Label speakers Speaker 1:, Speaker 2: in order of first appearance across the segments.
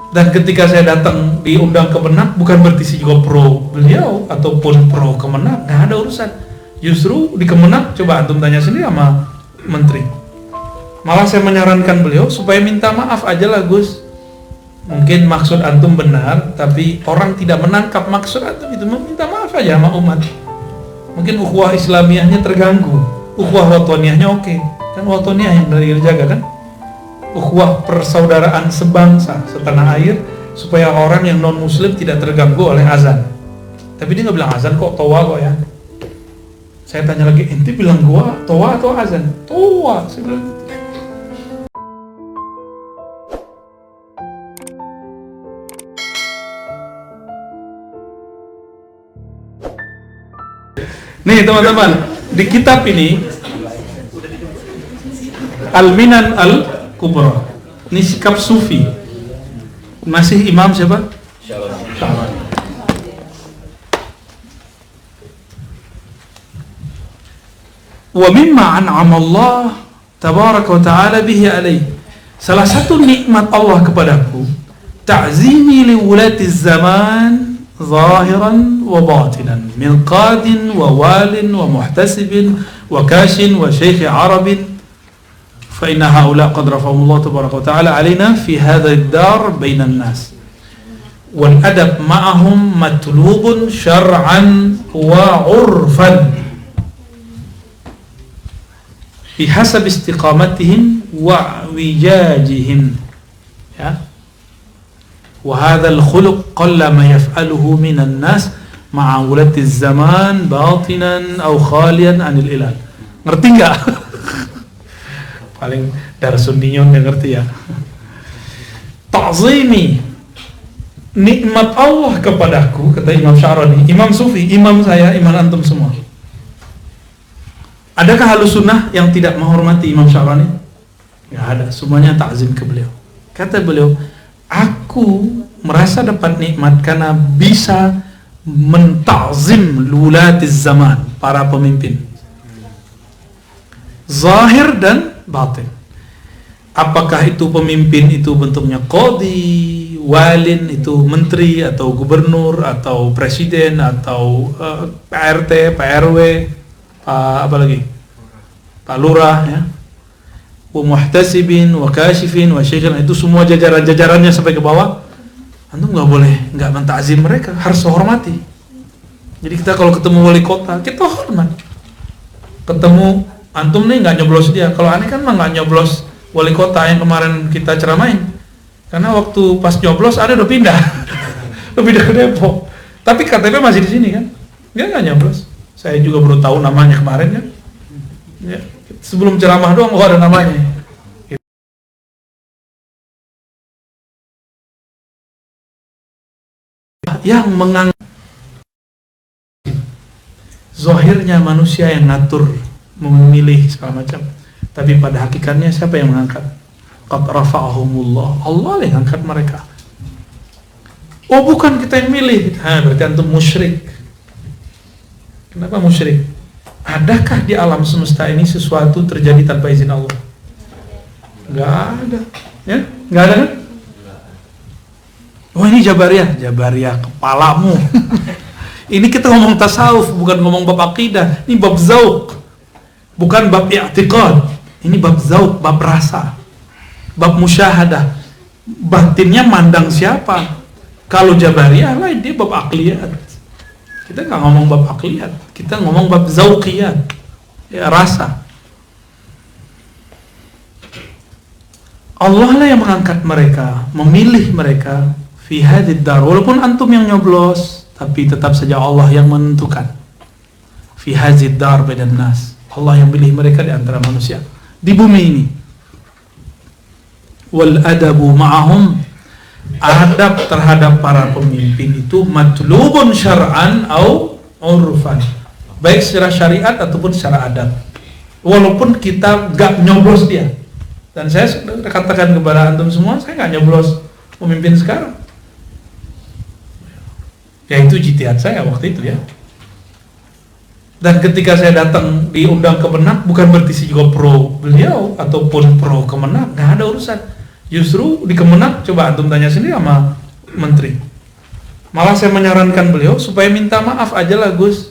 Speaker 1: Dan ketika saya datang diundang ke Kemenak, bukan berarti saya juga pro beliau ataupun pro Kemenak, nggak ada urusan. Justru di Kemenak, coba antum tanya sendiri sama menteri. Malah saya menyarankan beliau supaya minta maaf aja lah Gus. Mungkin maksud antum benar, tapi orang tidak menangkap maksud antum itu, minta maaf aja sama umat. Mungkin ukhuwah Islamiyahnya terganggu, ukhuwah watoniyahnya oke. Kan watoniyah yang dari dijaga kan? Ukhuwah persaudaraan sebangsa setanah air, supaya orang yang non muslim tidak terganggu oleh azan. Tapi dia nggak bilang azan kok, toa kok ya. Saya tanya lagi, ente bilang gua toa atau azan? Toa, saya bilang gitu. Nih teman-teman, di kitab ini Al-Minan Al-Kubra, ini sikap sufi. Masih Imam siapa? Sya'rani. Wa mimma an'ama Allah tabaraka wa ta'ala bihi alaih. Salah satu nikmat Allah kepadaku, ta'zimi li wulati zaman zahiran wa batinan, min qadin wa walin wa muhtasibin wa kashin wa syekh arabin. فإن هؤلاء قد رفعهم الله تبارك وتعالى علينا في هذا الدار بين الناس والأدب معهم مطلوب شرعا وعرفا بحسب استقامتهم ووجاجهم وهذا الخلق قل ما يفعله من الناس مع ولاة الزمان باطنا أو خاليا عن الإله. Ngerti nggak? Paling darsunniyon yang ngerti ya. Ta'zimi, nikmat Allah kepadaku, kata Imam Sya'rani, Imam Sufi, imam saya, imam antum semua. Adakah Ahlus Sunnah yang tidak menghormati Imam Sya'rani? Nggak ada, semuanya ta'zim ke beliau. Kata beliau, aku merasa dapat nikmat karena bisa menta'zim lulatiz zaman, para pemimpin zahir dan batin. Apakah itu pemimpin itu bentuknya qadhi, walin itu menteri atau gubernur atau presiden atau PRT, PRW, apa lagi? Pak Lurah ya. Wa muhtasibin wa kashifin wa syekhin, itu semua jajaran-jajarannya sampai ke bawah. Antum nggak boleh nggak mentakzim mereka, harus hormati. Jadi kita kalau ketemu wali kota, kita hormat. Ketemu antum nih nggak nyoblos dia. Kalau aneh kan mah nggak nyoblos wali kota yang kemarin kita ceramain, karena waktu pas nyoblos ada udah pindah, udah pindah ke Depok. Tapi KTP masih di sini kan? Dia nggak nyoblos. Saya juga baru tahu namanya kemarin kan. Ya, sebelum ceramah doang, oh ada namanya. Yang menganggap zahirnya manusia yang ngatur, memilih segala macam, tapi pada hakikatnya siapa yang mengangkat? Qad rafa'ahumullah, Allah yang angkat mereka. Oh bukan kita yang milih, berarti antum musyrik. Kenapa musyrik? Adakah di alam semesta ini sesuatu terjadi tanpa izin Allah? Nggak ada, ya? Nggak ada kan? Oh ini Jabariyah kepalamu. Ini kita ngomong tasawuf, bukan ngomong bab akidah. Ini bab zauq, bukan bab i'tiqad. Ini bab zauq, bab rasa, bab musyahadah. Batinnya mandang siapa? Kalau Jabariyah lain, dia bab akliyat. Kita nggak ngomong bab akliyat, kita ngomong bab zauqiyat, ya, rasa. Allah lah yang mengangkat mereka, memilih mereka fi hadid dar. Walaupun antum yang nyoblos, tapi tetap saja Allah yang menentukan. Fi hadid dar bainan nas. Allah yang pilih mereka di antara manusia di bumi ini. Wal adabu ma'ahum, adab terhadap para pemimpin itu matlubun syar'an au urfan, baik secara syariat ataupun secara adab. Walaupun kita gak nyoblos dia. Dan saya sudah katakan kepada antum semua, saya gak nyoblos pemimpin sekarang. Ya itu ijtihad saya waktu itu ya. Dan ketika saya datang diundang ke Kemenak, bukan berarti saya juga pro beliau ataupun pro Kemenak, nggak ada urusan. Justru di Kemenak, coba antum tanya sendiri sama menteri. Malah saya menyarankan beliau supaya minta maaf aja lah Gus.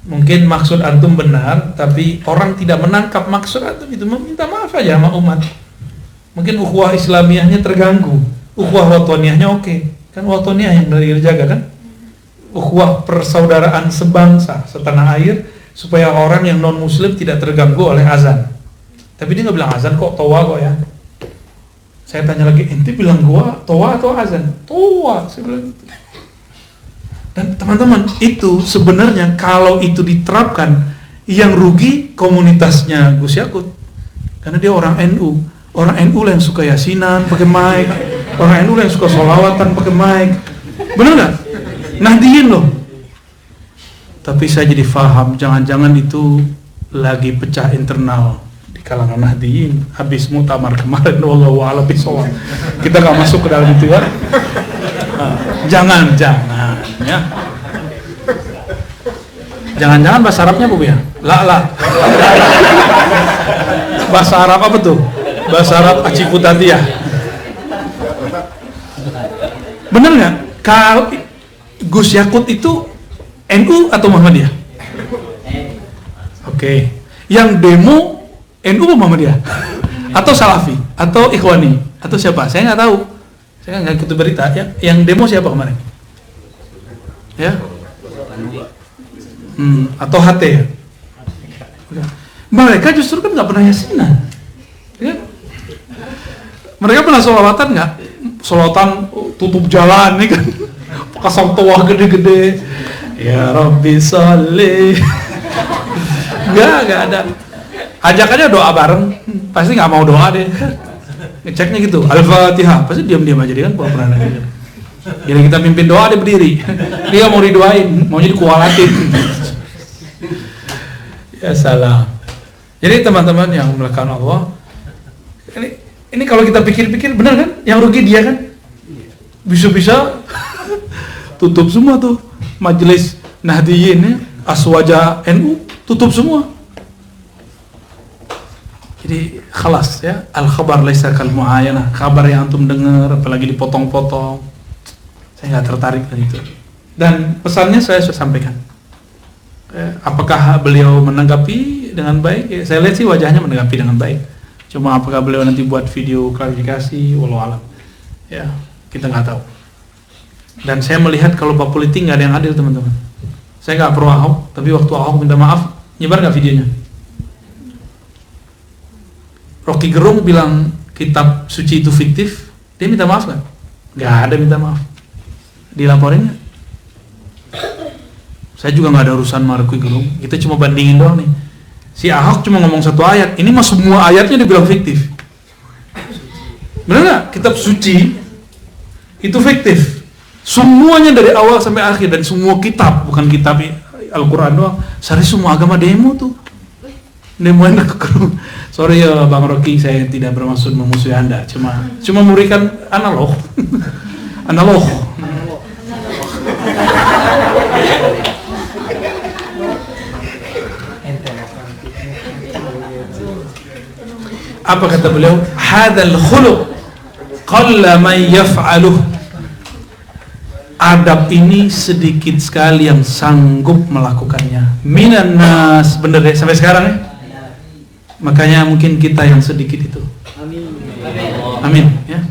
Speaker 1: Mungkin maksud antum benar, tapi orang tidak menangkap maksud antum itu, meminta maaf aja sama umat. Mungkin ukhuwah Islamiyahnya terganggu, ukhuwah watoniyahnya oke. Kan watoniyah yang dari dijaga kan? Ukhuwah persaudaraan sebangsa, setanah air, supaya orang yang non muslim tidak terganggu oleh azan. Tapi dia nggak bilang azan kok, toa kok ya. Saya tanya lagi, ente bilang gua toa atau azan? Toa, saya bilang gitu. Dan teman-teman, itu sebenarnya kalau itu diterapkan, yang rugi komunitasnya Gus Yakut, karena dia orang NU. Orang NU lah yang suka yasinan pakai mic, orang NU lah yang suka sholawatan pakai mic. Bener nggak? Nahdiyin loh. Tapi saya jadi paham, jangan-jangan itu lagi pecah internal di kalangan Nahdiyin. Habis muktamar kemarin, wallahu a'lam bishawab. Kita nggak masuk ke dalam itu ya. Jangan ya. Jangan-jangan bahasa Arabnya apa ya? La. Bahasa Arab apa tuh? Bahasa Arab Aciputatiyah. Bener nggak? Kalau Gus Yakut itu NU atau Muhammadiyah? Oke. Yang demo NU atau Muhammadiyah? Atau Salafi? Atau Ikhwani? Atau siapa? Saya nggak tahu. Saya nggak ikut berita. Yang demo siapa kemarin? Ya? Atau HT ya? Mereka justru kan nggak pernah yasinan. Ya? Mereka pernah sholawatan nggak? Sholawatan tutup jalan nih kan, pasang toa gede-gede. Ya Rabbi sholli. Nggak ada. Ajak aja doa bareng, pasti nggak mau doa deh. Ngeceknya gitu, Al-Fatihah, pasti diam-diam aja dia kan pernah nanya. Jadi kita pimpin doa dia berdiri. Dia mau didoain, mau jadi kualatin. Ya salah. Jadi teman-teman yang melakukan Allah, ini kalau kita pikir-pikir benar kan? Yang rugi dia kan? Bisa-bisa tutup semua tuh majelis Nahdiyin ya, Aswaja NU tutup semua. Jadi khalas ya, al-khabar laisa kal mu'ayanah. Kabar yang antum dengar apalagi dipotong-potong. Saya nggak tertarik dengan itu. Dan pesannya saya sudah sampaikan. Apakah beliau menanggapi dengan baik? Ya, saya lihat sih wajahnya menanggapi dengan baik. Cuma apakah beliau nanti buat video klarifikasi, wallahu alam. Ya, kita nggak tahu. Dan saya melihat kalau bab politik nggak ada yang adil teman-teman. Saya nggak pro Ahok, tapi waktu Ahok minta maaf, nyebar nggak videonya? Rocky Gerung bilang kitab suci itu fiktif, dia minta maaf nggak? Nggak ada minta maaf. Dilaporin nggak? Saya juga nggak ada urusan sama Rocky Gerung. Kita cuma bandingin doang nih. Si Ahok cuma ngomong satu ayat, ini mah semua ayatnya dibilang fiktif. Benar nggak? Kitab suci itu fiktif. Semuanya dari awal sampai akhir, dan semua kitab, bukan kitab Al-Quran doang. Sehari semua agama demo tuh. Demo enak ke Sorry ya Bang Rocky, saya tidak bermaksud memusuhi Anda, cuma memberikan analog. Analog. Apa kata beliau? Hadzal khuluq qalla man yaf'aluh. Adab ini sedikit sekali yang sanggup melakukannya. Minan nas, bener deh sampai sekarang ya. Makanya mungkin kita yang sedikit itu. Amin ya.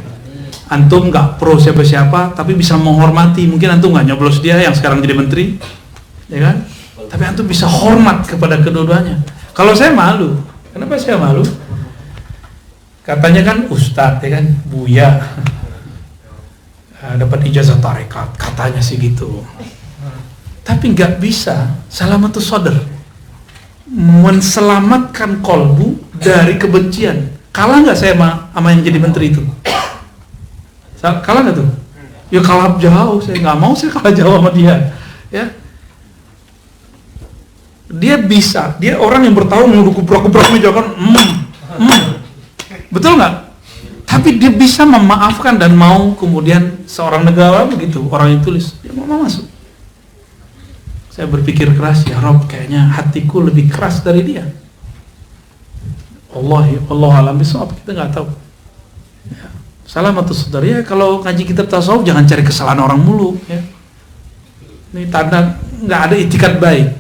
Speaker 1: Antum nggak pro siapa-siapa, tapi bisa menghormati. Mungkin antum nggak nyoblos dia yang sekarang jadi menteri, ya kan? Tapi antum bisa hormat kepada kedua-duanya. Kalau saya malu, kenapa saya malu? Katanya kan ustadz, ya kan, buya, dapat ijazah tarekat, katanya sih gitu. Tapi nggak bisa salamatus sadr, menselamatkan kolbu dari kebencian. Kalah nggak saya sama yang jadi menteri itu? Kalah nggak tuh? Ya kalah jauh. Saya nggak mau saya kalah jauh sama dia. Ya, dia bisa. Dia orang yang bertahun udah kuprak-kuprak meja kan, betul nggak? Tapi dia bisa memaafkan dan mau kemudian seorang negara begitu, orang yang tulis, dia mau masuk. Saya berpikir keras, ya Rob, kayaknya hatiku lebih keras dari dia. Allah alam bisawab, kita nggak tahu. Ya. Salamatus sadar ya, kalau ngaji kitab tasawuf jangan cari kesalahan orang mulu ya. Ini tanda nggak ada itikat baik.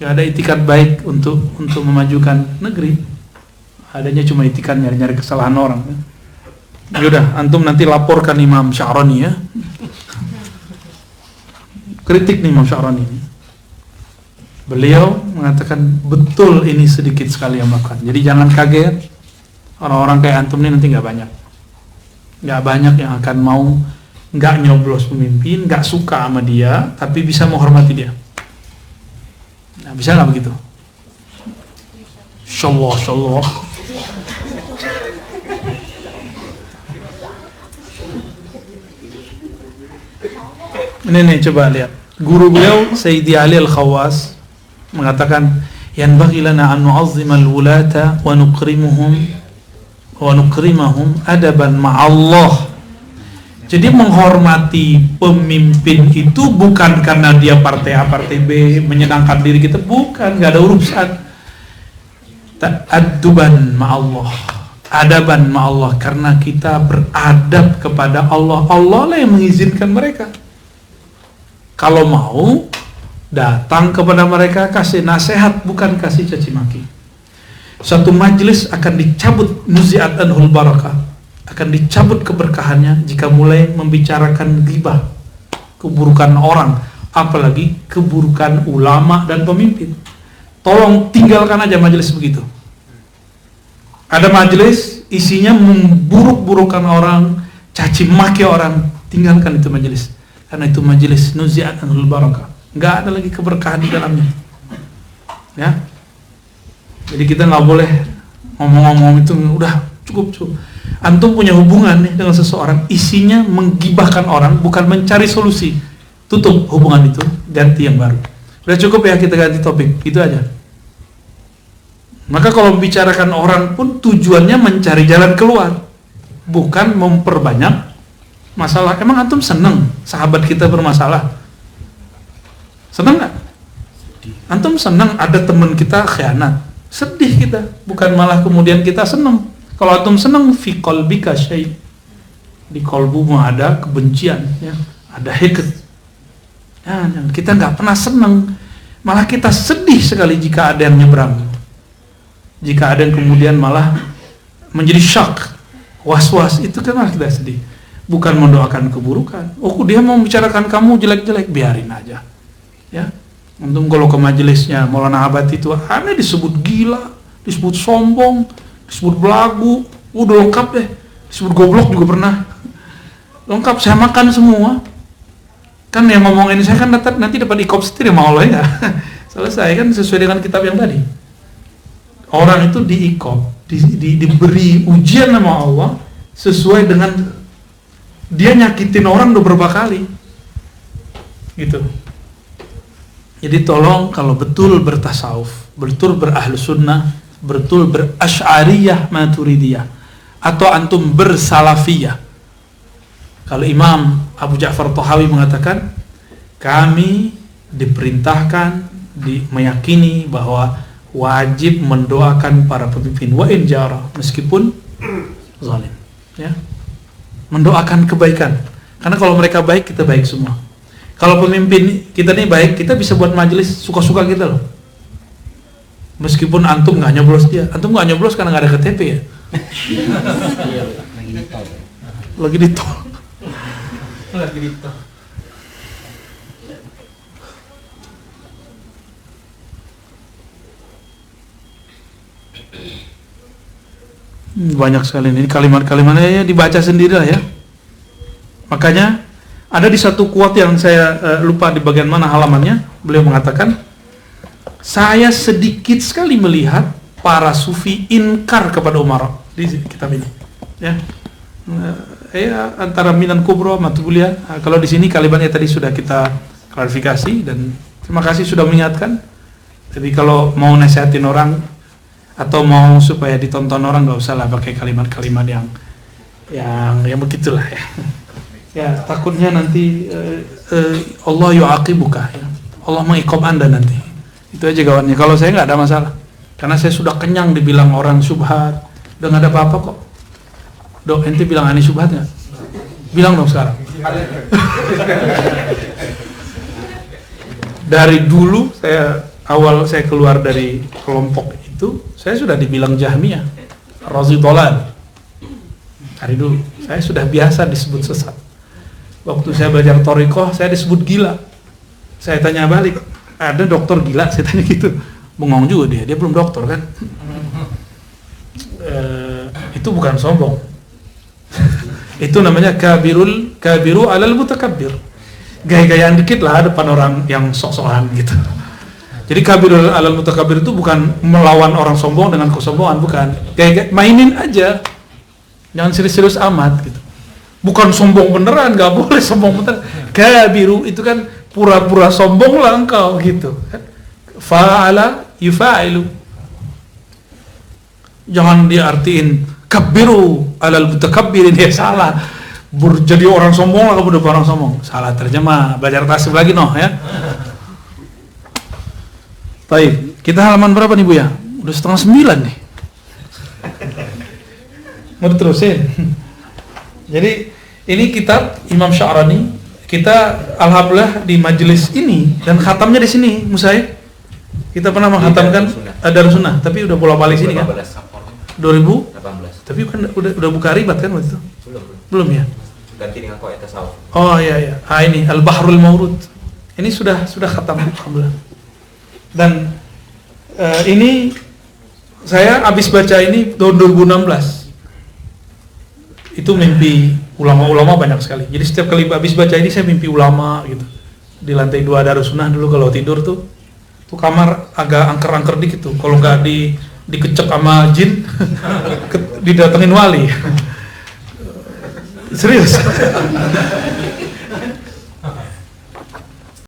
Speaker 1: Nggak ada itikat baik untuk memajukan negeri. Adanya cuma itikat nyari-nyari kesalahan orang. Yaudah, antum nanti laporkan Imam Sya'rani ya. Kritik nih Imam Sya'rani. Beliau mengatakan betul ini sedikit sekali yang melakukan. Jadi jangan kaget, orang-orang kayak antum ini nanti nggak banyak yang akan mau nggak nyoblos pemimpin, nggak suka sama dia, tapi bisa menghormati dia. Nah, bisa nggak begitu? Insyaallah. Ini nih, coba lihat. Guru beliau Sayyidi Ali Al-Khawas mengatakan, yanbaghi lana an nu'azzima al-wulata wa nukrimahum adaban ma'allah. Jadi menghormati pemimpin itu bukan karena dia partai A, partai B, menyenangkan diri kita, bukan, nggak ada urusan. Ta'adduban ma'allah, adaban ma'allah, karena kita beradab kepada Allah. Allah lah yang mengizinkan mereka. Kalau mau datang kepada mereka, kasih nasihat, bukan kasih caci maki. Satu majelis akan dicabut nuzi'at anhul barakah, akan dicabut keberkahannya jika mulai membicarakan ghibah, keburukan orang, apalagi keburukan ulama dan pemimpin. Tolong tinggalkan aja majelis begitu. Ada majelis isinya memburuk-burukan orang, caci maki orang, tinggalkan itu majelis. Karena itu majelis nuzi'at anhul barakah, nggak ada lagi keberkahan di dalamnya. Ya. Jadi kita nggak boleh ngomong-ngomong itu, udah cukup. Antum punya hubungan nih dengan seseorang, isinya menggibahkan orang, bukan mencari solusi. Tutup hubungan itu, ganti yang baru. Udah cukup ya, kita ganti topik, itu aja. Maka kalau membicarakan orang pun tujuannya mencari jalan keluar, bukan memperbanyak masalah. Emang antum seneng sahabat kita bermasalah? Seneng nggak? Antum seneng ada teman kita khianat? Sedih kita, bukan malah kemudian kita seneng. Kalau antum seneng, fi qalbika syai', di kolbumu ada kebencian, ya, ada hiqd. Ya, kita nggak pernah seneng, malah kita sedih sekali jika ada yang nyebrang, jika ada yang kemudian malah menjadi syak, was-was, itu kan malah kita sedih. Bukan mendoakan keburukan. Oh, dia mau membicarakan kamu jelek-jelek, biarin aja. Ya. Untung kalau ke majelisnya Maulana Abadi itu aneh, disebut gila, disebut sombong, disebut belagu, udah lengkap deh. Disebut goblok juga pernah. Lengkap, saya makan semua. Kan yang ngomongin saya kan nanti dapat ikop setir sama Allah ya. Selesai kan sesuai dengan kitab yang tadi. Orang itu diikop, diberi ujian sama Allah sesuai dengan dia nyakitin orang beberapa kali, gitu. Jadi tolong kalau betul bertasawuf, betul berahlu sunnah, betul berasy'ariyah maturidiyah, atau antum bersalafiyah. Kalau Imam Abu Ja'far Tahawi mengatakan, kami diperintahkan, meyakini bahwa wajib mendoakan para pemimpin wa in jara, meskipun zalim, ya. Mendoakan kebaikan, karena kalau mereka baik, kita baik semua. Kalau pemimpin kita nih baik, kita bisa buat majelis suka-suka kita loh, meskipun antum nggak nyoblos dia. Antum nggak nyoblos karena nggak ada KTP ya. Lagi di tol. Banyak sekali ini kalimat-kalimatnya, ya dibaca sendiri lah ya. Makanya ada di satu quote yang saya lupa di bagian mana halamannya, beliau mengatakan, saya sedikit sekali melihat para sufi inkar kepada umara di kitab ini, ya. Antara Minan Kubro, Matubulia. Kalau di sini kalimatnya tadi sudah kita klarifikasi, dan terima kasih sudah mengingatkan. Jadi kalau mau nasihatin orang atau mau supaya ditonton orang, nggak usah lah pakai kalimat-kalimat yang begitulah ya. Ya, takutnya nanti Allah yu'aqibuka, ya. Allah mengiqab Anda nanti. Itu aja kawannya. Kalau saya nggak ada masalah, karena saya sudah kenyang dibilang orang syubhat, udah nggak ada apa-apa kok. Dok, ente bilang aneh syubhat nggak? Bilang dong sekarang. Dari dulu awal saya keluar dari kelompok itu, saya sudah dibilang Jahmiyah, Razi Dolal. Dari dulu, saya sudah biasa disebut sesat. Waktu saya belajar Thariqah, saya disebut gila. Saya tanya balik, ada dokter gila? Saya tanya gitu. Bengong juga dia belum dokter kan? Itu bukan sombong. Itu namanya kabiru alal mutakabbir. Gaya-gayaan dikit lah depan orang yang sok-sokan gitu. Jadi kabirul alal mutakabbir itu bukan melawan orang sombong dengan kesombongan, bukan. Kayak mainin aja. Jangan serius-serius amat gitu. Bukan sombong beneran, nggak boleh sombong beneran. Kabiru itu kan pura-pura sombong lah engkau gitu. Fa'ala yufa'ilu. Jangan diartiin kabiru alal mutakabbirin, ya salah. Jadi orang sombong lah kamu depan orang sombong. Salah terjemah, belajar tasbih lagi ya. Baik, kita halaman berapa nih Bu ya? Udah 8:30 nih. Mau diterusin? Jadi ini kitab Imam Sya'rani. Kita alhamdulillah di majelis ini dan khatamnya di sini, Musai. Kita pernah menghatamkan Darus Sunnah, tapi udah bolak-balik sini kan? 2018. Tapi kan udah buka ribat kan waktu itu? Belum ya?
Speaker 2: Ganti dengan kok tasawuf.
Speaker 1: Oh iya. Ini Al-Bahrul Mawrud. Ini sudah khatam alhamdulillah. Dan ini saya habis baca ini tahun 2016. Itu mimpi ulama-ulama banyak sekali. Jadi setiap kali habis baca ini saya mimpi ulama gitu. Di lantai 2 Darus Sunnah dulu kalau tidur tuh kamar agak angker-angker dikit tuh. Kalau nggak dikecek sama jin, didatengin wali. Serius.